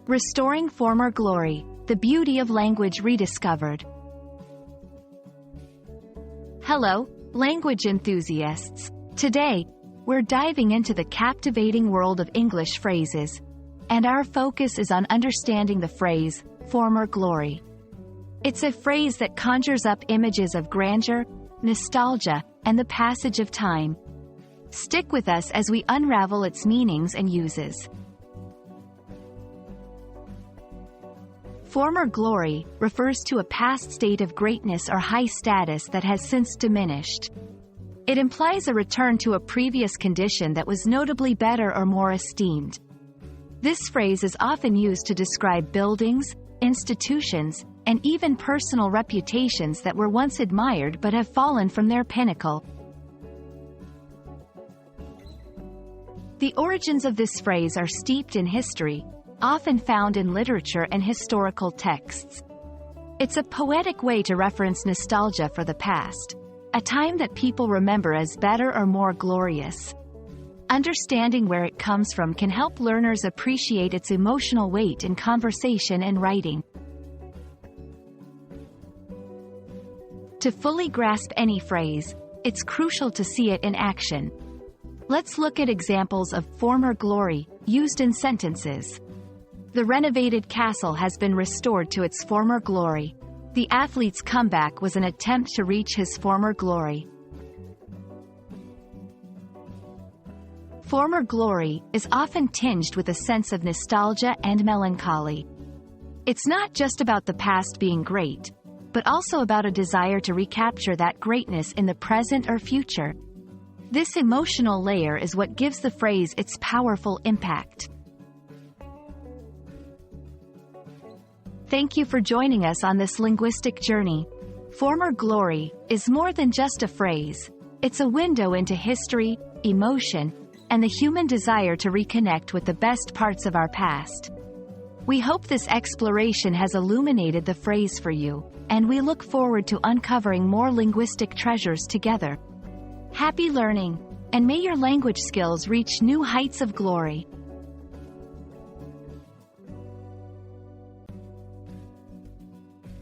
Restoring Former Glory, the Beauty of Language Rediscovered. Hello, language enthusiasts. Today, we're diving into the captivating world of English phrases, and our focus is on understanding the phrase, former glory. It's a phrase that conjures up images of grandeur, nostalgia, and the passage of time. Stick with us as we unravel its meanings and uses. Former glory refers to a past state of greatness or high status that has since diminished. It implies a return to a previous condition that was notably better or more esteemed. This phrase is often used to describe buildings, institutions, and even personal reputations that were once admired but have fallen from their pinnacle. The origins of this phrase are steeped in history, often found in literature and historical texts. It's a poetic way to reference nostalgia for the past, a time that people remember as better or more glorious. Understanding where it comes from can help learners appreciate its emotional weight in conversation and writing. To fully grasp any phrase, it's crucial to see it in action. Let's look at examples of former glory used in sentences. The renovated castle has been restored to its former glory. The athlete's comeback was an attempt to reach his former glory. Former glory is often tinged with a sense of nostalgia and melancholy. It's not just about the past being great, but also about a desire to recapture that greatness in the present or future. This emotional layer is what gives the phrase its powerful impact. Thank you for joining us on this linguistic journey. Former glory is more than just a phrase. It's a window into history, emotion, and the human desire to reconnect with the best parts of our past. We hope this exploration has illuminated the phrase for you, and we look forward to uncovering more linguistic treasures together. Happy learning, and may your language skills reach new heights of glory.